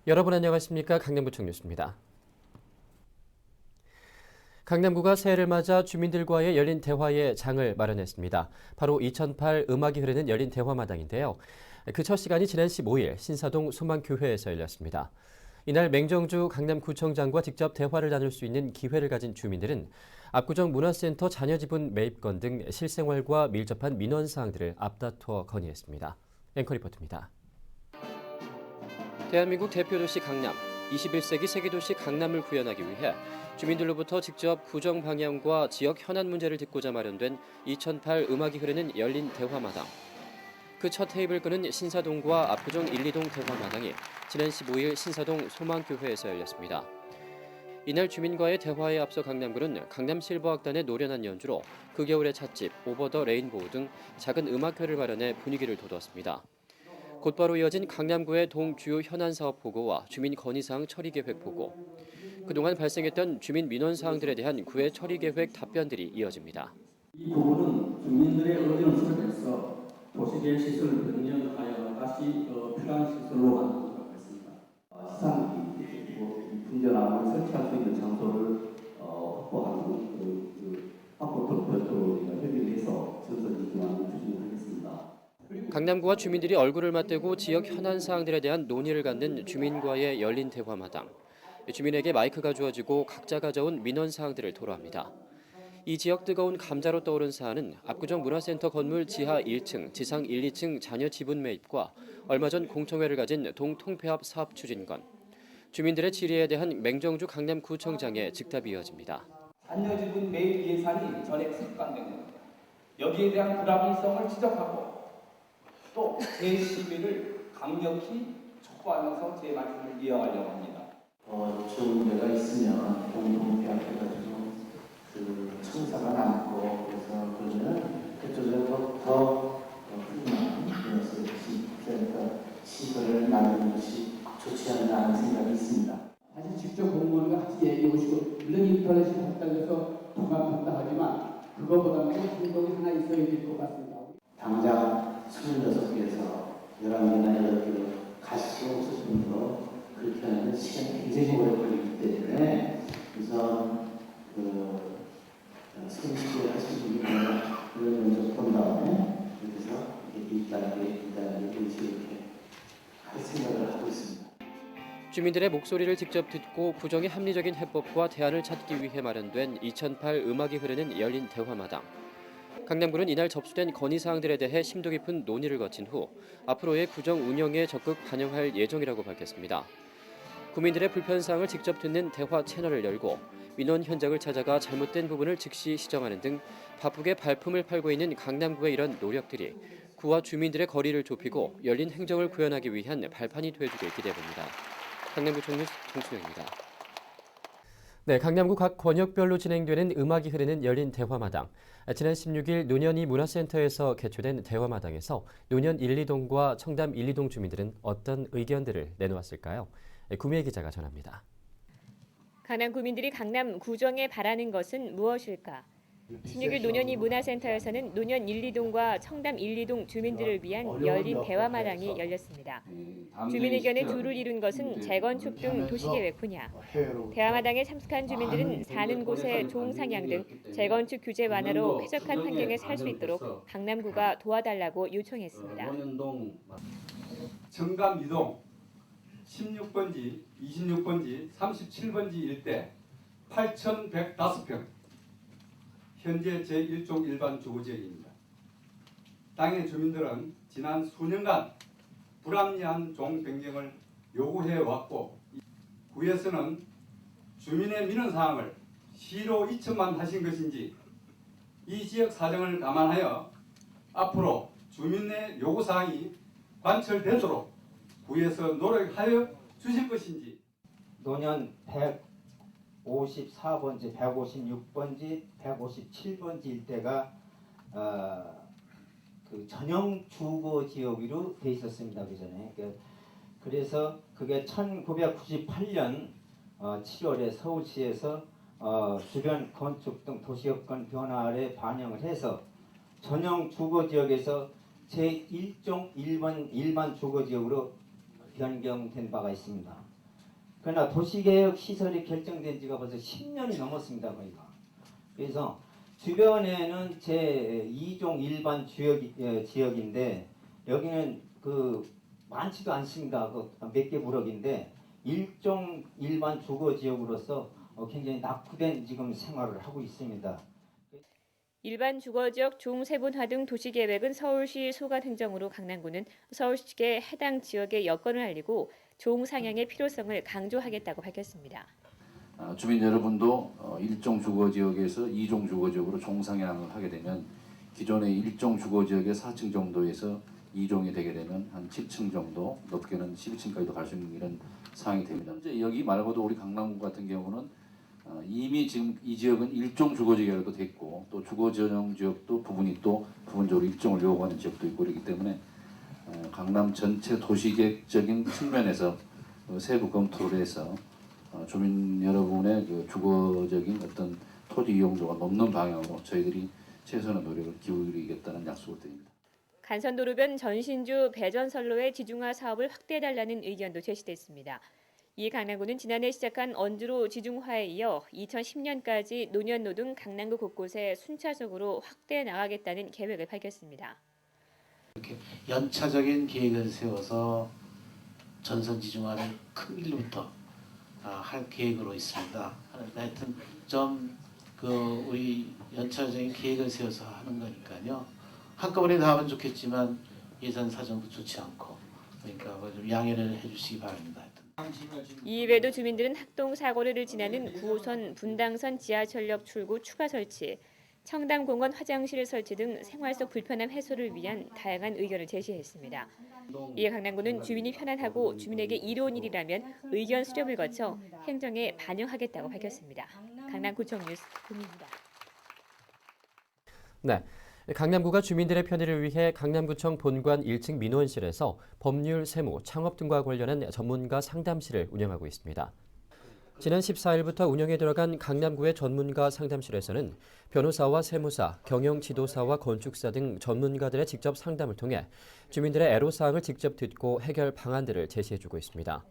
여러분 안녕하십니까? 강남구청 뉴스입니다. 강남구가 새해를 맞아 주민들과의 열린 대화의 장을 마련했습니다. 바로 2008 음악이 흐르는 열린 대화마당인데요. 그 첫 시간이 지난 15일 신사동 소망교회에서 열렸습니다. 이날 맹정주 강남구청장과 직접 대화를 나눌 수 있는 기회를 가진 주민들은 압구정 문화센터 자녀지분 매입건 등 실생활과 밀접한 민원 사항들을 앞다투어 건의했습니다. 앵커 리포트입니다. 대한민국 대표도시 강남, 21세기 세계도시 강남을 구현하기 위해 주민들로부터 직접 구정 방향과 지역 현안 문제를 듣고자 마련된 2008 음악이 흐르는 열린 대화마당. 그 첫 테이블 끄는 신사동과 압구정 1, 2동 대화마당이 지난 15일 신사동 소망교회에서 열렸습니다. 이날 주민과의 대화에 앞서 강남구는 강남실버악단의 노련한 연주로 그 겨울의 찻집, 오버 더 레인보우 등 작은 음악회를 마련해 분위기를 돋웠습니다. 곧바로 이어진 강남구의 동주요 현안 사업 보고와 주민 건의사항 처리 계획 보고, 그동안 발생했던 주민 민원 사항들에 대한 구의 처리 계획 답변들이 이어집니다. 이 부분은 주민들의 의견을 수렴해서 도시계획 시설을 변경하여 다시 필요한 시설로 만들도록 하겠습니다. 시상기 그리고 분전함을 설치할 수 있는 장소를 확보하는 확보토록 별도로 협의를 해서 전선 이동하는 추진을 하겠습니다. 강남구와 주민들이 얼굴을 맞대고 지역 현안 사항들에 대한 논의를 갖는 주민과의 열린 대화마당. 주민에게 마이크가 주어지고 각자 가져온 민원 사항들을 토로합니다. 이 지역 뜨거운 감자로 떠오른 사안은 압구정 문화센터 건물 지하 1층, 지상 1, 2층 자녀 지분 매입과 얼마 전 공청회를 가진 동통폐합 사업 추진건. 주민들의 질의에 대한 맹정주 강남구청장의 즉답이 이어집니다. 자녀 지분 매입 예산이 전액 삭감된 겁니다. 여기에 대한 불합리성을 지적하고 또 제 시비를 강력히 촉구하면서 제 말씀을 이어가려고 합니다. 좋은 데가 있으면 공동대학해가지고 그 청사가 남고 그래서 그러면 그쪽에서 더 훌륭한 시설을 만드는 것이 좋지 않나 하는 생각이 있습니다. 사실 직접 공무원과 같이 얘기해 보시고 물론 인터넷이 발달해서 통합한다 하지만 그거보다는 행동이 하나 있어야 될 것 같습니다. 당장 26개에서 11개나 8개로 갈 수 없을 정도로 그렇게 하면 시간이 굉장히 오래 걸리기 때문에 우선 선식을 하시는 분을 먼저 본 다음에 그래서 1단계 이렇게 할 생각을 하고 있습니다. 주민들의 목소리를 직접 듣고 구정의 합리적인 해법과 대안을 찾기 위해 마련된 2008 음악이 흐르는 열린 대화마당. 강남구는 이날 접수된 건의사항들에 대해 심도 깊은 논의를 거친 후 앞으로의 구정 운영에 적극 반영할 예정이라고 밝혔습니다. 구민들의 불편사항을 직접 듣는 대화 채널을 열고 민원 현장을 찾아가 잘못된 부분을 즉시 시정하는 등 바쁘게 발품을 팔고 있는 강남구의 이런 노력들이 구와 주민들의 거리를 좁히고 열린 행정을 구현하기 위한 발판이 되어주길 기대해봅니다. 강남구청 뉴스 정수영입니다. 네, 강남구 각 권역별로 진행되는 음악이 흐르는 열린 대화마당. 지난 16일 노년이 문화센터에서 개최된 대화마당에서 노년 1, 2동과 청담 1, 2동 주민들은 어떤 의견들을 내놓았을까요? 구미애 기자가 전합니다. 강남 구민들이 강남 구정에 바라는 것은 무엇일까? 16일 노년이 문화센터에서는 노년 1, 2동과 청담 1, 2동 주민들을 위한 열린 대화마당이 열렸습니다. 주민 의견의 주를 이룬 것은 재건축 등 도시계획 분야. 대화마당에 참석한 주민들은 사는 곳의 종상향 등 재건축 규제 완화로 쾌적한 환경에 살 수 있도록 강남구가 도와달라고 요청했습니다. 청담 2동 16번지, 26번지, 37번지 일대 8,105평. 현재 제1종 일반 주거지역입니다. 땅의 주민들은 지난 수년간 불합리한 종 변경을 요구해왔고 구에서는 주민의 민원 사항을 시로 이첩만 하신 것인지 이 지역 사정을 감안하여 앞으로 주민의 요구사항이 관철되도록 구에서 노력하여 주실 것인지. 노년 154번지, 156번지, 157번지 일대가 그 전용 주거 지역으로 돼 있었습니다. 그 전에. 그래서 그게 1998년 7월에 서울시에서 주변 건축 등 도시여건 변화를 반영을 해서 전용 주거 지역에서 제1종 일반 주거 지역으로 변경된 바가 있습니다. 그러나 도시개혁 시설이 결정된 지가 벌써 10년이 넘었습니다. 거의가. 그래서 주변에는 제 2종 일반 지역인데 여기는 그 많지도 않습니다. 몇 개 구역인데 1종 일반 주거 지역으로서 굉장히 낙후된 지금 생활을 하고 있습니다. 일반 주거지역 종세분화 등 도시계획은 서울시 소관행정으로 강남구는 서울시에 해당 지역의 여건을 알리고 종상향의 필요성을 강조하겠다고 밝혔습니다. 주민 여러분도 1종 주거지역에서 2종 주거지역으로 종상향을 하게 되면 기존의 1종 주거지역의 4층 정도에서 2종이 되게 되면 한 7층 정도, 높게는 12층까지도 갈 수 있는 이런 상황이 됩니다. 현재 여기 말고도 우리 강남구 같은 경우는 이미 지금 이 지역은 1종 주거지역이라도 됐고 또 주거전용 지역도 부분적으로 1종을 요구하는 지역도 있고 그렇기 때문에 강남 전체 도시계획적인 측면에서 세부 검토를 해서 주민 여러분의 그 주거적인 어떤 토지 이용도가 높는 방향으로 저희들이 최선의 노력을 기울이겠다는 약속을 드립니다. 간선도로변 전신주 배전선로의 지중화 사업을 확대해달라는 의견도 제시됐습니다. 이에 강남구는 지난해 시작한 언주로 지중화에 이어 2010년까지 노년로 등 강남구 곳곳에 순차적으로 확대해 나가겠다는 계획을 밝혔습니다. 이렇게 연차적인 계획을 세워서 전선 지중화를 큰 길로부터 할 계획으로 있습니다. 하여튼 좀 우리 연차적인 계획을 세워서 하는 거니까요. 한꺼번에 다 하면 좋겠지만 예산 사정도 좋지 않고 그러니까 좀 양해를 해주시기 바랍니다. 이외에도 주민들은 학동사거리를 지나는 9호선 분당선 지하철역 출구 추가 설치, 청담공원 화장실 설치 등 생활 속 불편함 해소를 위한 다양한 의견을 제시했습니다. 이에 강남구는 주민이 편안하고 주민에게 이로운 일이라면 의견 수렴을 거쳐 행정에 반영하겠다고 밝혔습니다. 강남구청 뉴스 공입니다. 네. 강남구가 주민들의 편의를 위해 강남구청 본관 1층 민원실에서 법률, 세무, 창업 등과 관련한 전문가 상담실을 운영하고 있습니다. 지난 14일부터 운영에 들어간 강남구의 전문가 상담실에서는 변호사와 세무사, 경영지도사와 건축사 등 전문가들의 직접 상담을 통해 주민들의 애로사항을 직접 듣고 해결 방안들을 제시해주고 있습니다.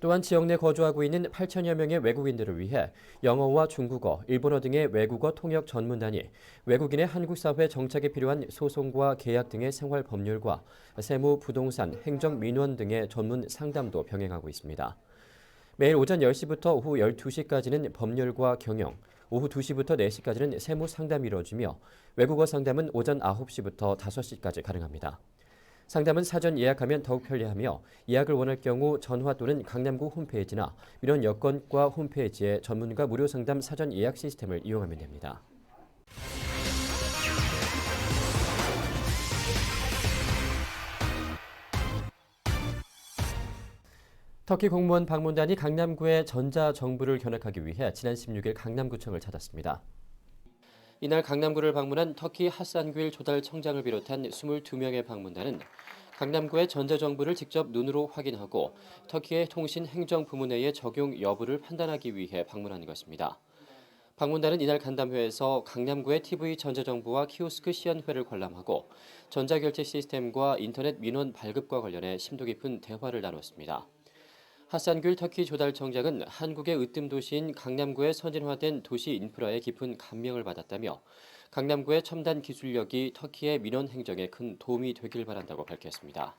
또한 지역 내 거주하고 있는 8천여 명의 외국인들을 위해 영어와 중국어, 일본어 등의 외국어 통역 전문단이 외국인의 한국 사회 정착에 필요한 소송과 계약 등의 생활 법률과 세무, 부동산, 행정, 민원 등의 전문 상담도 병행하고 있습니다. 매일 오전 10시부터 오후 12시까지는 법률과 경영, 오후 2시부터 4시까지는 세무 상담이 이루어지며 외국어 상담은 오전 9시부터 5시까지 가능합니다. 상담은 사전 예약하면 더욱 편리하며 예약을 원할 경우 전화 또는 강남구 홈페이지나 민원 여건과 홈페이지의 전문가 무료 상담 사전 예약 시스템을 이용하면 됩니다. 터키 공무원 방문단이 강남구의 전자정부를 견학하기 위해 지난 16일 강남구청을 찾았습니다. 이날 강남구를 방문한 터키 하산귀일 조달 청장을 비롯한 22명의 방문단은 강남구의 전자정부를 직접 눈으로 확인하고 터키의 통신행정부문회의 적용 여부를 판단하기 위해 방문한 것입니다. 방문단은 이날 간담회에서 강남구의 TV 전자정부와 키오스크 시연회를 관람하고 전자결제 시스템과 인터넷 민원 발급과 관련해 심도 깊은 대화를 나눴습니다. 하산귤 터키 조달청장은 한국의 으뜸 도시인 강남구의 선진화된 도시 인프라에 깊은 감명을 받았다며 강남구의 첨단 기술력이 터키의 민원 행정에 큰 도움이 되길 바란다고 밝혔습니다.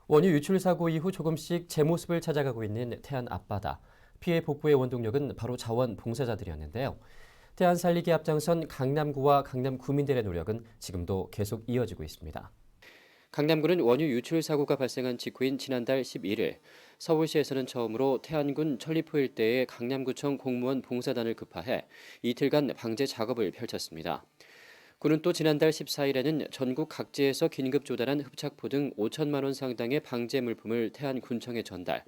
원유 유출 사고 이후 조금씩 제 모습을 찾아가고 있는 태안 앞바다. 피해 복구의 원동력은 바로 자원봉사자들이었는데요. 태안 살리기 앞장선 강남구와 강남 구민들의 노력은 지금도 계속 이어지고 있습니다. 강남구는 원유 유출 사고가 발생한 직후인 지난달 11일 서울시에서는 처음으로 태안군 천리포 일대에 강남구청 공무원 봉사단을 급파해 이틀간 방제 작업을 펼쳤습니다. 구는 또 지난달 14일에는 전국 각지에서 긴급 조달한 흡착포 등 5천만 원 상당의 방제 물품을 태안군청에 전달,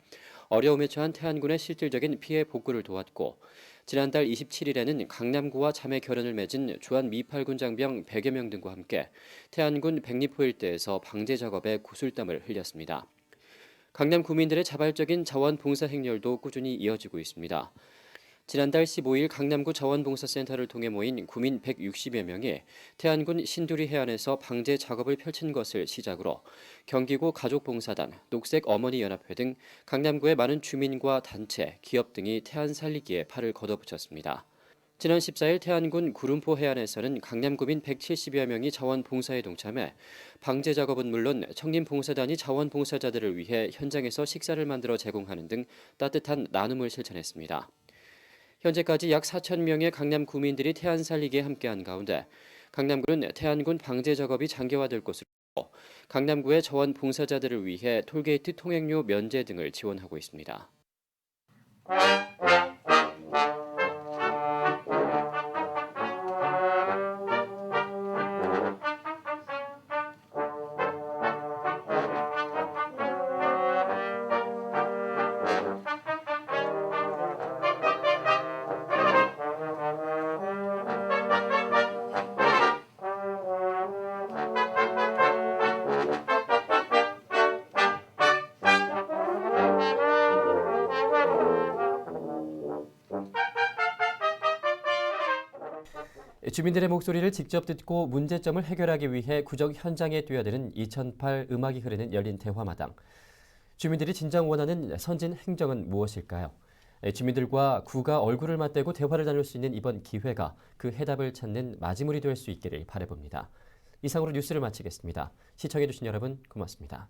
어려움에 처한 태안군의 실질적인 피해 복구를 도왔고 지난달 27일에는 강남구와 자매 결연을 맺은 주한 미팔군 장병 100여 명 등과 함께 태안군 백리포 일대에서 방제 작업에 구슬땀을 흘렸습니다. 강남 구민들의 자발적인 자원봉사 행렬도 꾸준히 이어지고 있습니다. 지난달 15일 강남구 자원봉사센터를 통해 모인 구민 160여 명이 태안군 신두리 해안에서 방제 작업을 펼친 것을 시작으로 경기구 가족봉사단, 녹색어머니연합회 등 강남구의 많은 주민과 단체, 기업 등이 태안 살리기에 팔을 걷어붙였습니다. 지난 14일 태안군 구름포 해안에서는 강남구민 170여 명이 자원봉사에 동참해 방제 작업은 물론 청림봉사단이 자원봉사자들을 위해 현장에서 식사를 만들어 제공하는 등 따뜻한 나눔을 실천했습니다. 현재까지 약 4천 명의 강남 구민들이 태안 살리기에 함께한 가운데 강남구는 태안군 방제 작업이 장기화될 것으로 보고 강남구의 자원 봉사자들을 위해 톨게이트 통행료 면제 등을 지원하고 있습니다. 주민들의 목소리를 직접 듣고 문제점을 해결하기 위해 구정 현장에 뛰어드는 2008 음악이 흐르는 열린 대화마당. 주민들이 진정 원하는 선진 행정은 무엇일까요? 주민들과 구가 얼굴을 맞대고 대화를 나눌 수 있는 이번 기회가 그 해답을 찾는 마지물이 될 수 있기를 바라봅니다. 이상으로 뉴스를 마치겠습니다. 시청해주신 여러분 고맙습니다.